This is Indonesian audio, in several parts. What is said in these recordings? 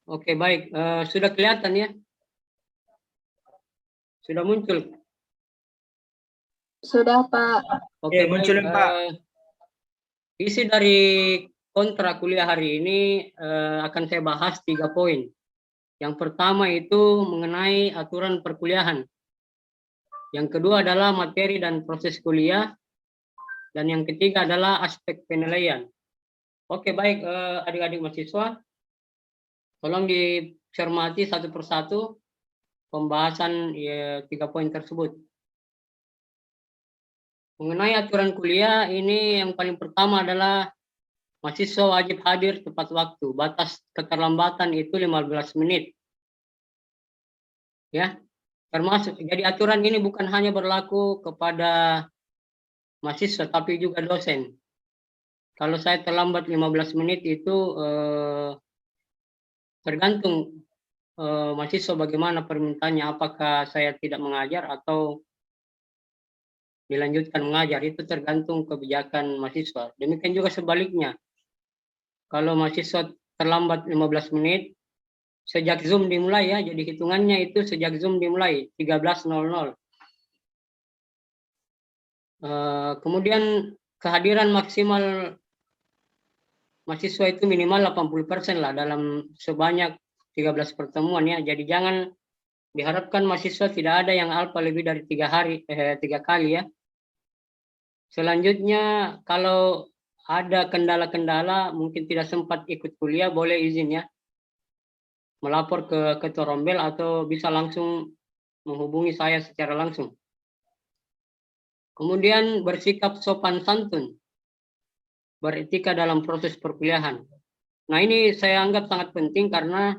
Oke, baik. Sudah kelihatan ya? Sudah muncul? Sudah, Pak. Oke, muncul, baik. Pak. Isi dari kontrak kuliah hari ini akan saya bahas 3 poin. Yang pertama itu mengenai aturan perkuliahan. Yang kedua adalah materi dan proses kuliah. Dan yang ketiga adalah aspek penilaian. Oke, baik adik-adik mahasiswa. Tolong dicermati satu persatu pembahasan 3 poin tersebut. Mengenai aturan kuliah, ini yang paling pertama adalah mahasiswa wajib hadir tepat waktu. Batas keterlambatan itu 15 menit. Ya, termasuk. Jadi aturan ini bukan hanya berlaku kepada mahasiswa, tapi juga dosen. Kalau saya terlambat 15 menit itu tergantung mahasiswa bagaimana permintaannya. Apakah saya tidak mengajar atau dilanjutkan mengajar, itu tergantung kebijakan mahasiswa. Demikian juga sebaliknya. Kalau mahasiswa terlambat 15 menit, sejak Zoom dimulai ya, jadi hitungannya itu sejak Zoom dimulai, 13.00. Kemudian kehadiran maksimal mahasiswa itu minimal 80% lah dalam sebanyak 13 pertemuan ya. Jadi jangan diharapkan mahasiswa tidak ada yang alfa lebih dari 3 kali ya. Selanjutnya, kalau ada kendala-kendala, mungkin tidak sempat ikut kuliah, boleh izin ya. Melapor ke ketua rombel atau bisa langsung menghubungi saya secara langsung. Kemudian bersikap sopan santun, beretika dalam proses perkuliahan. Nah, ini saya anggap sangat penting karena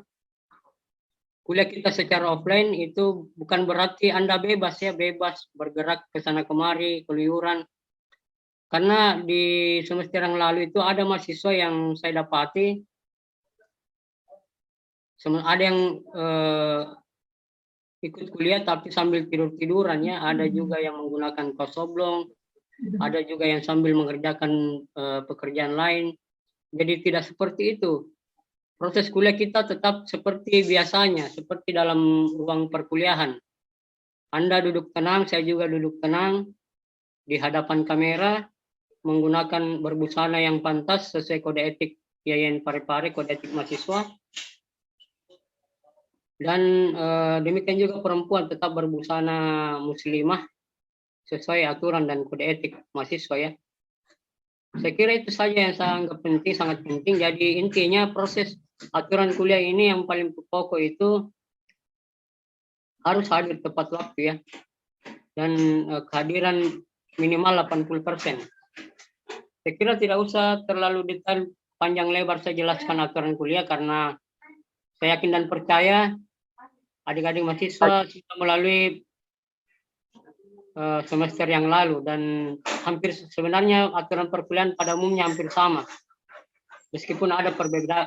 kuliah kita secara offline itu bukan berarti Anda bebas ya, bebas bergerak ke sana kemari, keluyuran. Karena di semester yang lalu itu ada mahasiswa yang saya dapati, ada yang ikut kuliah tapi sambil tidur-tiduran ya, ada juga yang menggunakan kaos oblong, ada juga yang sambil mengerjakan pekerjaan lain. Jadi tidak seperti itu. Proses kuliah kita tetap seperti biasanya, seperti dalam ruang perkuliahan. Anda duduk tenang, saya juga duduk tenang di hadapan kamera, menggunakan berbusana yang pantas sesuai kode etik Yayan Parepare, kode etik mahasiswa. Dan demikian juga perempuan tetap berbusana muslimah sesuai aturan dan kode etik mahasiswa ya. Saya kira itu saja yang saya anggap penting, sangat penting. Jadi intinya proses aturan kuliah ini yang paling pokok itu harus hadir tepat waktu ya. Dan kehadiran minimal 80%. Saya kira tidak usah terlalu detail panjang lebar saya jelaskan aturan kuliah karena saya yakin dan percaya adik-adik mahasiswa sudah melalui semester yang lalu dan hampir sebenarnya aturan perkuliahan pada umumnya hampir sama. Meskipun ada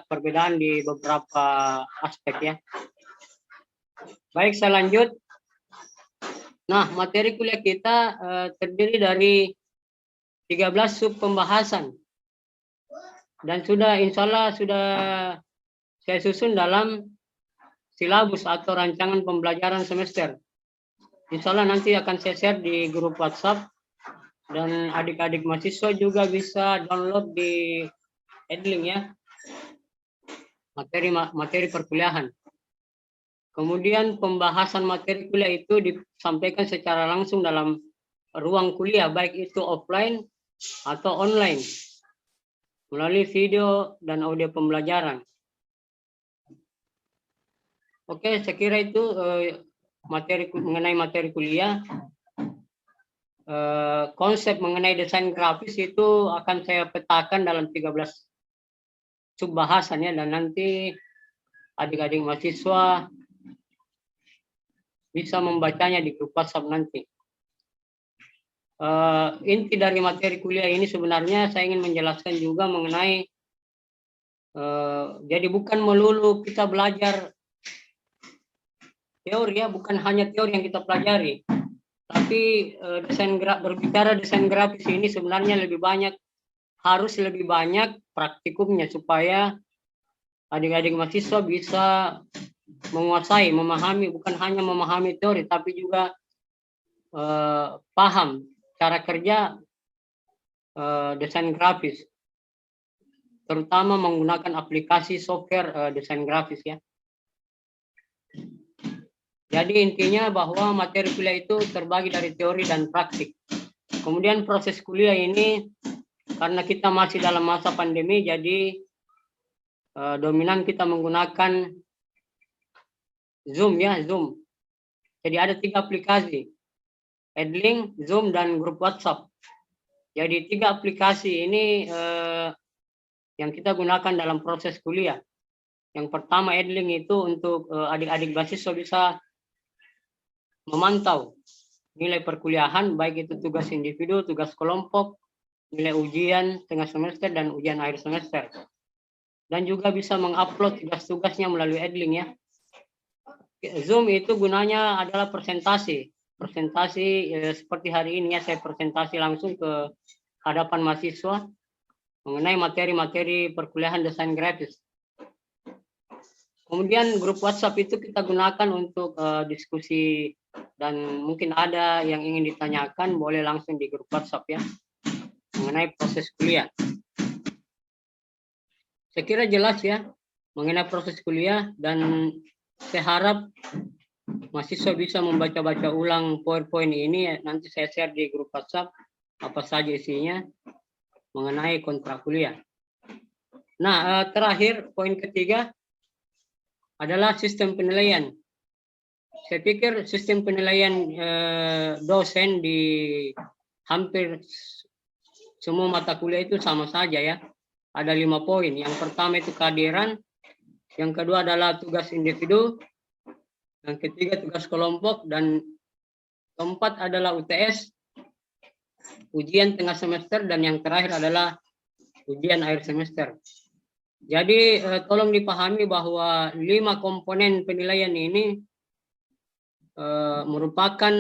perbedaan di beberapa aspek ya. Baik, saya lanjut. Nah, materi kuliah kita terdiri dari 13 sub pembahasan. Dan insya Allah sudah saya susun dalam silabus atau rancangan pembelajaran semester. Insya Allah nanti akan saya share di grup WhatsApp. Dan adik-adik mahasiswa juga bisa download di Edlink ya. Materi perkuliahan. Kemudian pembahasan materi kuliah itu disampaikan secara langsung dalam ruang kuliah, baik itu offline atau online, melalui video dan audio pembelajaran. Oke, saya kira itu mengenai materi kuliah. Konsep mengenai desain grafis itu akan saya petakan dalam 13 sub bahasan ya, dan nanti adik-adik mahasiswa bisa membacanya di grup WhatsApp nanti. Inti dari materi kuliah ini sebenarnya saya ingin menjelaskan juga mengenai jadi bukan melulu kita belajar teori ya, bukan hanya teori yang kita pelajari, Tapi berbicara desain grafis ini sebenarnya harus lebih banyak praktikumnya supaya adik-adik mahasiswa bisa menguasai, memahami, bukan hanya memahami teori, tapi juga paham cara kerja desain grafis, terutama menggunakan aplikasi software desain grafis ya. Jadi intinya bahwa materi kuliah itu terbagi dari teori dan praktik. Kemudian proses kuliah ini karena kita masih dalam masa pandemi, jadi dominan kita menggunakan Zoom ya, Zoom. Jadi ada 3 aplikasi, Edlink, Zoom, dan grup WhatsApp. Jadi 3 aplikasi ini yang kita gunakan dalam proses kuliah. Yang pertama Edlink itu untuk adik-adik mahasiswa bisa memantau nilai perkuliahan, baik itu tugas individu, tugas kelompok, nilai ujian tengah semester, dan ujian akhir semester. Dan juga bisa mengupload tugas-tugasnya melalui Edlink ya. Zoom itu gunanya adalah presentasi. Presentasi seperti hari ini ya, saya presentasi langsung ke hadapan mahasiswa mengenai materi-materi perkuliahan desain grafis. Kemudian grup WhatsApp itu kita gunakan untuk diskusi, dan mungkin ada yang ingin ditanyakan boleh langsung di grup WhatsApp ya mengenai proses kuliah. Saya kira jelas ya mengenai proses kuliah, dan saya harap mahasiswa bisa membaca-baca ulang PowerPoint ini. Nanti saya share di grup WhatsApp apa saja isinya mengenai kontrak kuliah. Nah, terakhir poin ketiga adalah sistem penilaian. Saya pikir sistem penilaian dosen di hampir semua mata kuliah itu sama saja ya. Ada 5 poin. Yang pertama itu kehadiran, yang kedua adalah tugas individu, yang ketiga tugas kelompok, dan keempat adalah UTS, ujian tengah semester, dan yang terakhir adalah ujian akhir semester. Jadi tolong dipahami bahwa 5 komponen penilaian ini merupakan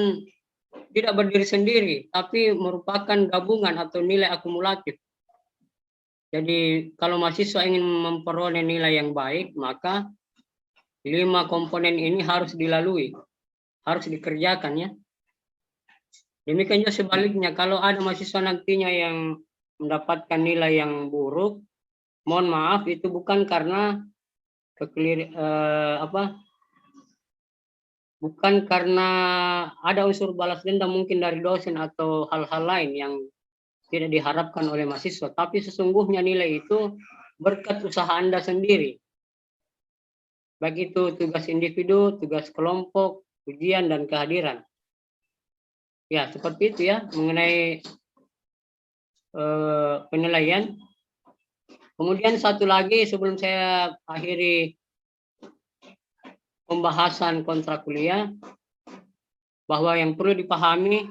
tidak berdiri sendiri, tapi merupakan gabungan atau nilai akumulatif. Jadi kalau mahasiswa ingin memperoleh nilai yang baik, maka 5 komponen ini harus dilalui, harus dikerjakan ya. Demikian juga sebaliknya, kalau ada mahasiswa nantinya yang mendapatkan nilai yang buruk, mohon maaf, itu bukan karena bukan karena ada unsur balas dendam mungkin dari dosen atau hal-hal lain yang tidak diharapkan oleh mahasiswa, tapi sesungguhnya nilai itu berkat usaha Anda sendiri. Baik itu tugas individu, tugas kelompok, ujian, dan kehadiran. Ya, seperti itu ya mengenai penilaian. Kemudian satu lagi sebelum saya akhiri pembahasan kontrak kuliah, bahwa yang perlu dipahami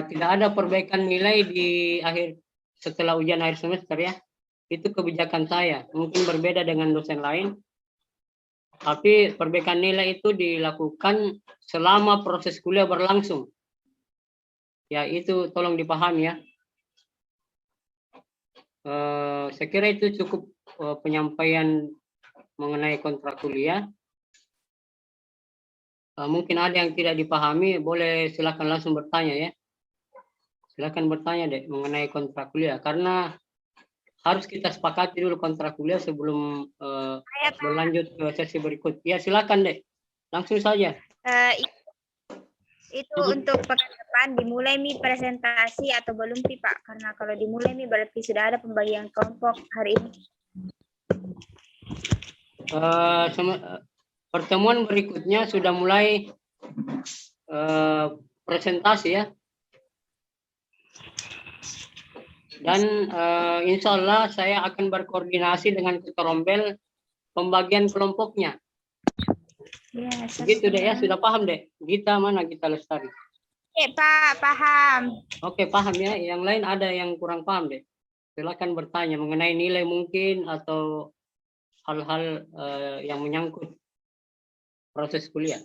tidak ada perbaikan nilai di akhir setelah ujian akhir semester ya. Itu kebijakan saya. Mungkin berbeda dengan dosen lain, tapi perbaikan nilai itu dilakukan selama proses kuliah berlangsung. Ya, itu tolong dipahami ya. Saya kira itu cukup penyampaian mengenai kontrak kuliah. Mungkin ada yang tidak dipahami, boleh silakan langsung bertanya ya. Silakan bertanya deh mengenai kontrak kuliah, karena harus kita sepakati dulu kontrak kuliah sebelum berlanjut ke sesi berikut. Ya, silakan deh, langsung saja. Itu untuk pekan depan dimulai presentasi atau belum Pak? Karena kalau dimulai berarti sudah ada pembagian kelompok hari ini. Pertemuan berikutnya sudah mulai presentasi ya. Dan insya Allah saya akan berkoordinasi dengan Ketua Rombel pembagian kelompoknya. Ya, gitu deh ya, sudah paham deh. Gita mana, Gita Lestari? Oke Pak, paham. Oke, paham ya. Yang lain ada yang kurang paham deh. Silakan bertanya mengenai nilai mungkin atau hal-hal yang menyangkut proses kuliah.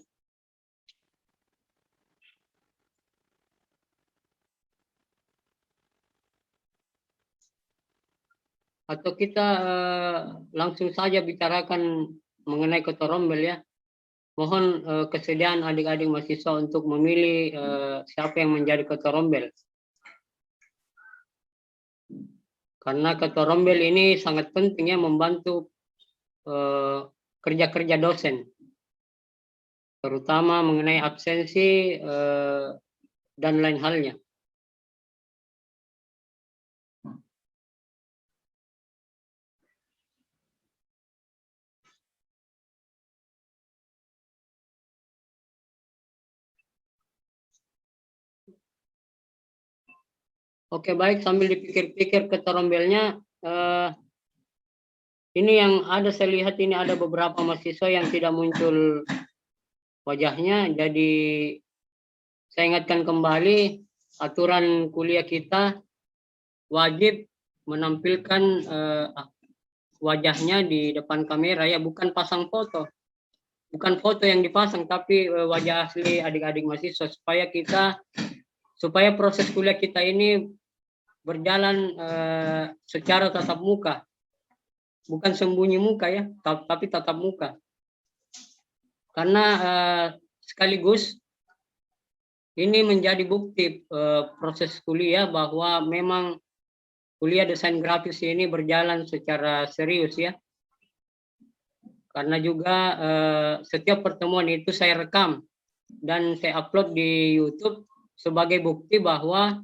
Atau kita langsung saja bicarakan mengenai ketorombel ya. Mohon kesediaan adik-adik mahasiswa untuk memilih siapa yang menjadi ketorombel. Karena ketorombel ini sangat penting ya, membantu kerja-kerja dosen. Terutama mengenai absensi dan lain halnya. Oke, baik, sambil dipikir-pikir ketorombelnya, ini yang ada saya lihat ini ada beberapa mahasiswa yang tidak muncul wajahnya, jadi saya ingatkan kembali aturan kuliah kita wajib menampilkan wajahnya di depan kamera ya, bukan pasang foto. Bukan foto yang dipasang, tapi wajah asli adik-adik mahasiswa supaya proses kuliah kita ini berjalan secara tatap muka, bukan sembunyi muka ya, tapi tatap muka. Karena sekaligus ini menjadi bukti proses kuliah bahwa memang kuliah desain grafis ini berjalan secara serius ya. Karena juga setiap pertemuan itu saya rekam dan saya upload di YouTube sebagai bukti bahwa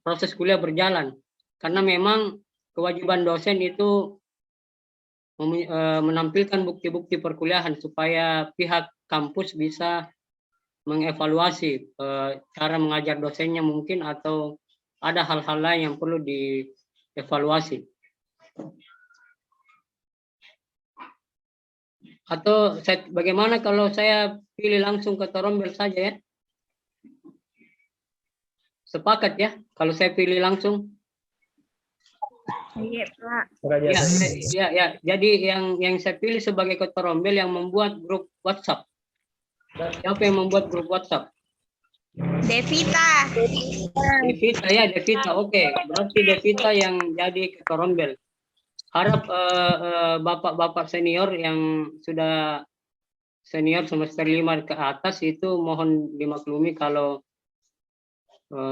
proses kuliah berjalan. Karena memang kewajiban dosen itu menampilkan bukti-bukti perkuliahan supaya pihak kampus bisa mengevaluasi cara mengajar dosennya mungkin, atau ada hal-hal lain yang perlu dievaluasi. Atau bagaimana kalau saya pilih langsung ketorombel saja ya? Sepakat ya kalau saya pilih langsung? Iya, Pak. Ya. Jadi yang saya pilih sebagai ketorombel yang membuat grup WhatsApp. Siapa yang membuat grup WhatsApp? Devita. Devita. Oke, berarti Devita yang jadi ketorombel. Harap bapak-bapak senior yang sudah senior semester 5 ke atas itu mohon dimaklumi kalau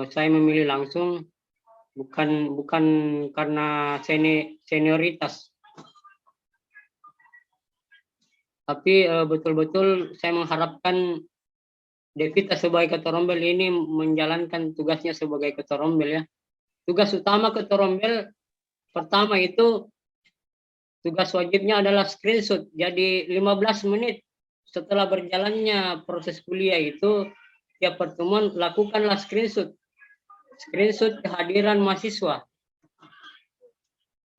saya memilih langsung, bukan karena senioritas, tapi betul-betul saya mengharapkan Devita sebagai ketorombel ini menjalankan tugasnya sebagai ketorombel ya. Tugas utama ketorombel pertama itu tugas wajibnya adalah screenshot. Jadi 15 menit setelah berjalannya proses kuliah itu, tiap pertemuan lakukanlah screenshot kehadiran mahasiswa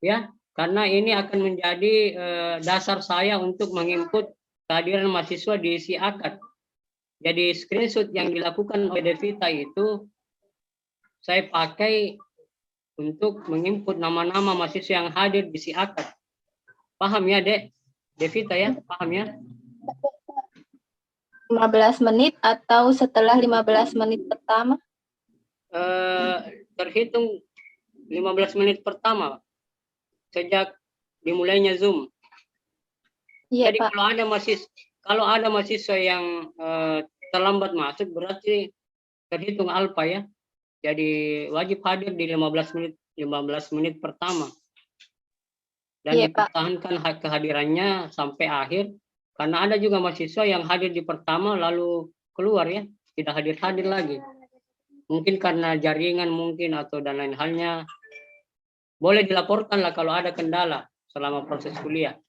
ya, karena ini akan menjadi dasar saya untuk menginput kehadiran mahasiswa di isi akad. Jadi screenshot yang dilakukan oleh Devita itu saya pakai untuk menginput nama-nama mahasiswa yang hadir di isi akad. Paham ya Devita ya, paham ya? 15 menit atau setelah 15 menit pertama? Terhitung 15 menit pertama sejak dimulainya Zoom. Iya, Jadi Pak. kalau ada mahasiswa yang terlambat masuk, berarti terhitung alfa ya. Jadi wajib hadir di 15 menit pertama. Dan Iya, Pak. dipertahankan kehadirannya sampai akhir, karena ada juga mahasiswa yang hadir di pertama lalu keluar ya, tidak hadir lagi. Mungkin karena jaringan mungkin atau dan lain halnya. Boleh dilaporkanlah kalau ada kendala selama proses kuliah.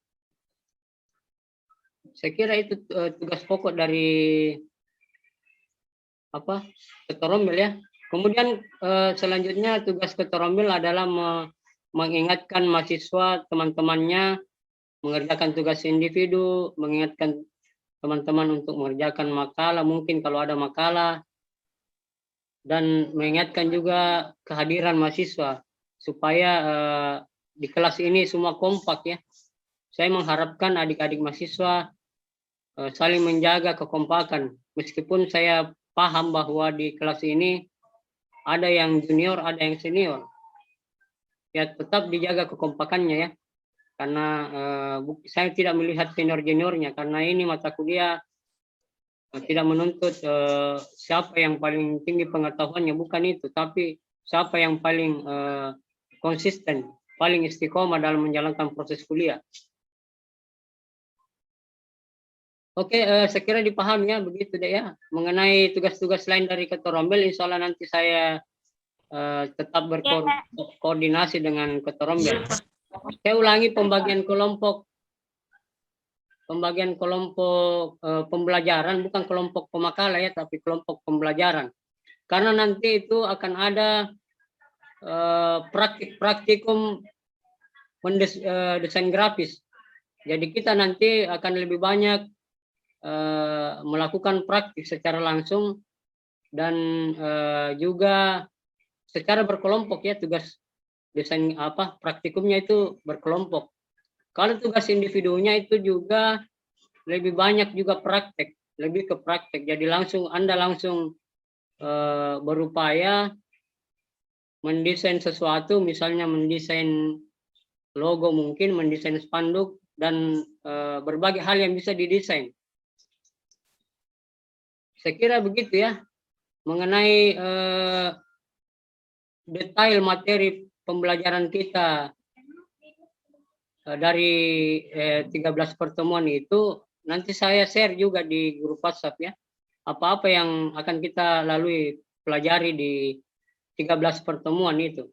Saya kira itu tugas pokok dari ketorombel ya. Kemudian selanjutnya tugas ketorombel adalah mengingatkan mahasiswa teman-temannya mengerjakan tugas individu, mengingatkan teman-teman untuk mengerjakan makalah mungkin kalau ada makalah, dan mengingatkan juga kehadiran mahasiswa supaya di kelas ini semua kompak ya. Saya mengharapkan adik-adik mahasiswa saling menjaga kekompakan. Meskipun saya paham bahwa di kelas ini ada yang junior, ada yang senior. Ya tetap dijaga kekompakannya ya. Karena saya tidak melihat senior-juniornya, karena ini mata kuliah tidak menuntut siapa yang paling tinggi pengetahuannya, bukan itu. Tapi siapa yang paling konsisten, paling istiqomah dalam menjalankan proses kuliah. Oke, saya kira dipahami ya, begitu deh ya. Mengenai tugas-tugas lain dari Ketua Rombel, insya Allah nanti saya tetap berkoordinasi dengan Ketua Rombel. Saya ulangi pembagian kelompok pembelajaran, bukan kelompok pemakalah ya, tapi kelompok pembelajaran. Karena nanti itu akan ada praktikum desain grafis. Jadi kita nanti akan lebih banyak melakukan praktik secara langsung dan juga secara berkelompok ya, tugas desain praktikumnya itu berkelompok. Kalau tugas individunya itu juga lebih banyak juga praktek, lebih ke praktek. Jadi Anda langsung berupaya mendesain sesuatu, misalnya mendesain logo mungkin, mendesain spanduk dan berbagai hal yang bisa didesain. Saya kira begitu ya, mengenai detail materi pembelajaran kita dari 13 pertemuan itu, nanti saya share juga di grup WhatsApp ya, apa-apa yang akan kita lalui, pelajari di 13 pertemuan itu.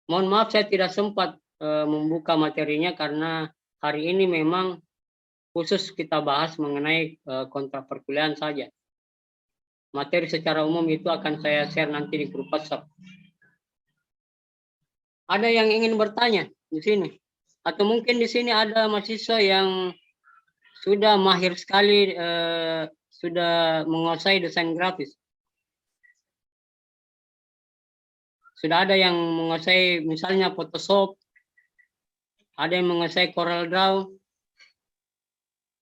Mohon maaf saya tidak sempat membuka materinya karena hari ini memang khusus kita bahas mengenai kontrak perkuliahan saja. Materi secara umum itu akan saya share nanti di grup WhatsApp. Ada yang ingin bertanya di sini? Atau mungkin di sini ada mahasiswa yang sudah mahir sekali, sudah menguasai desain grafis. Sudah ada yang menguasai misalnya Photoshop, ada yang menguasai Corel Draw.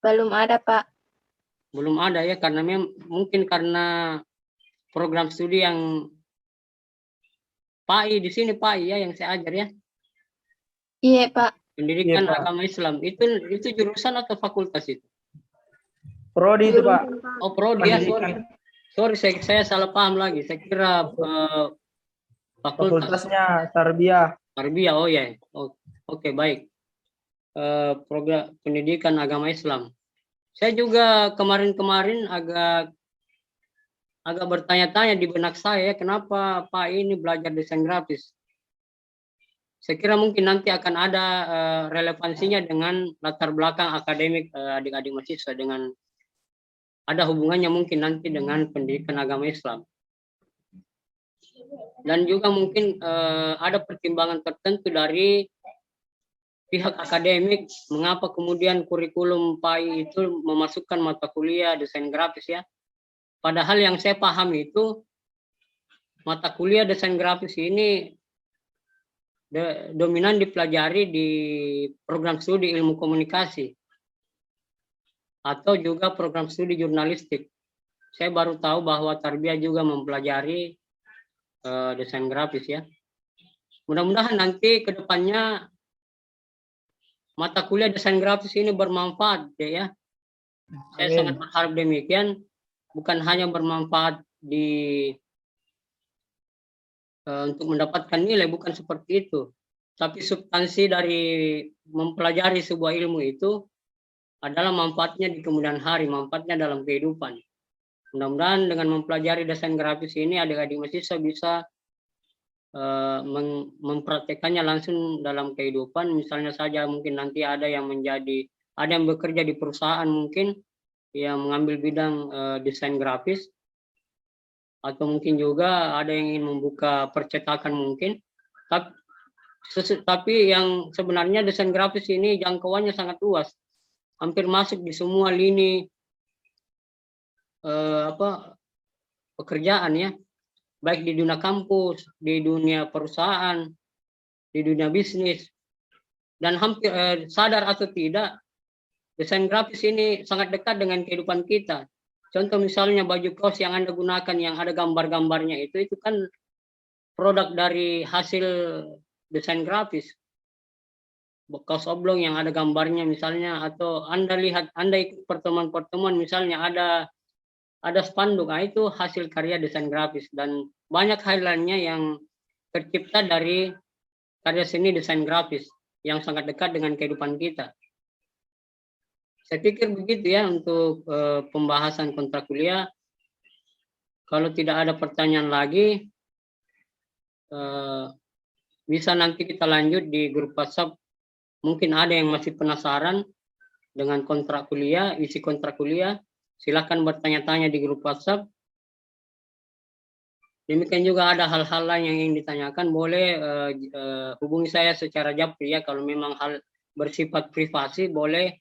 Belum ada, Pak. Belum ada ya, karena mungkin karena program studi yang PAI di sini, PAI ya yang saya ajar ya. Iya, Pak. Pendidikan Iya, Pak. Agama Islam. Itu jurusan atau fakultas itu? Prodi itu, Pak. Oh, prodi ya, Pendidikan. sorry. Saya salah paham lagi. Saya kira fakultas. Fakultasnya Tarbiyah. Tarbiyah, oh ya. Oke, baik. Program pendidikan agama Islam. Saya juga kemarin agak bertanya-tanya di benak saya, kenapa Pak ini belajar desain grafis? Saya kira mungkin nanti akan ada relevansinya dengan latar belakang akademik adik-adik mahasiswa, dengan ada hubungannya mungkin nanti dengan pendidikan agama Islam. Dan juga mungkin ada pertimbangan tertentu dari pihak akademik, mengapa kemudian kurikulum PAI itu memasukkan mata kuliah desain grafis ya. Padahal yang saya pahami itu mata kuliah desain grafis ini dominan dipelajari di program studi ilmu komunikasi atau juga program studi jurnalistik. Saya baru tahu bahwa Tarbiyah juga mempelajari desain grafis ya. Mudah-mudahan nanti ke depannya mata kuliah desain grafis ini bermanfaat ya. Saya sangat berharap demikian, bukan hanya bermanfaat untuk mendapatkan nilai, bukan seperti itu. Tapi substansi dari mempelajari sebuah ilmu itu adalah manfaatnya di kemudian hari, manfaatnya dalam kehidupan. Mudah-mudahan dengan mempelajari desain grafis ini adik-adik mahasiswa bisa mempraktekannya langsung dalam kehidupan. Misalnya saja mungkin nanti ada yang bekerja di perusahaan mungkin yang mengambil bidang desain grafis, atau mungkin juga ada yang ingin membuka percetakan mungkin. Tapi yang sebenarnya desain grafis ini jangkauannya sangat luas, hampir masuk di semua lini pekerjaan ya, baik di dunia kampus, di dunia perusahaan, di dunia bisnis. Dan hampir sadar atau tidak, desain grafis ini sangat dekat dengan kehidupan kita. Contoh misalnya baju kaos yang Anda gunakan yang ada gambar-gambarnya itu kan produk dari hasil desain grafis. Kaos oblong yang ada gambarnya misalnya, atau Anda lihat, Anda ikut pertemuan-pertemuan misalnya ada spanduk, itu hasil karya desain grafis. Dan banyak hal lainnya yang tercipta dari karya seni desain grafis yang sangat dekat dengan kehidupan kita. Saya pikir begitu ya untuk pembahasan kontrak kuliah. Kalau tidak ada pertanyaan lagi, bisa nanti kita lanjut di grup WhatsApp. Mungkin ada yang masih penasaran dengan kontrak kuliah, isi kontrak kuliah. Silakan bertanya-tanya di grup WhatsApp. Demikian juga ada hal-hal lain yang ingin ditanyakan, boleh hubungi saya secara japri ya. Kalau memang hal bersifat privasi, boleh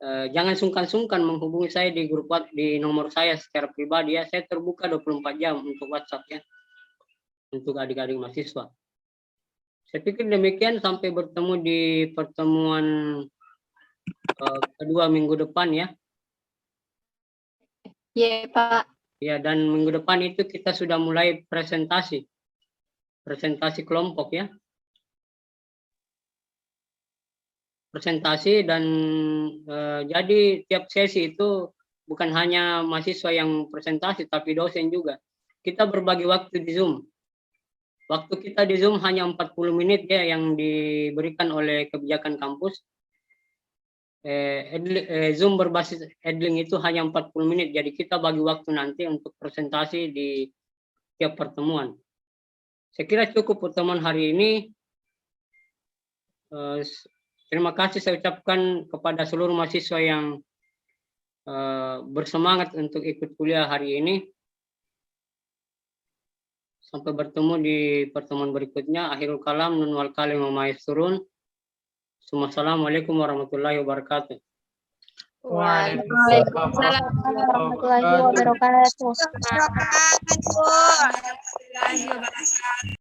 jangan sungkan-sungkan menghubungi saya di grup di nomor saya secara pribadi ya. Saya terbuka 24 jam untuk WhatsApp ya, untuk adik-adik mahasiswa. Saya pikir demikian, sampai bertemu di pertemuan kedua minggu depan ya. Iya, Pak. Ya, dan minggu depan itu kita sudah mulai presentasi kelompok ya. Presentasi dan jadi tiap sesi itu bukan hanya mahasiswa yang presentasi, tapi dosen juga. Kita berbagi waktu di Zoom. Waktu kita di Zoom hanya 40 menit ya yang diberikan oleh kebijakan kampus. Zoom berbasis Edlink itu hanya 40 menit. Jadi kita bagi waktu nanti untuk presentasi di tiap pertemuan. Saya kira cukup pertemuan hari ini. Terima kasih saya ucapkan kepada seluruh mahasiswa yang bersemangat untuk ikut kuliah hari ini. Sampai bertemu di pertemuan berikutnya. Akhirul kalam, nun wal kalim wa maisturun. Assalamualaikum warahmatullahi wabarakatuh. Waalaikumsalam warahmatullahi wabarakatuh. Wabarakatuh.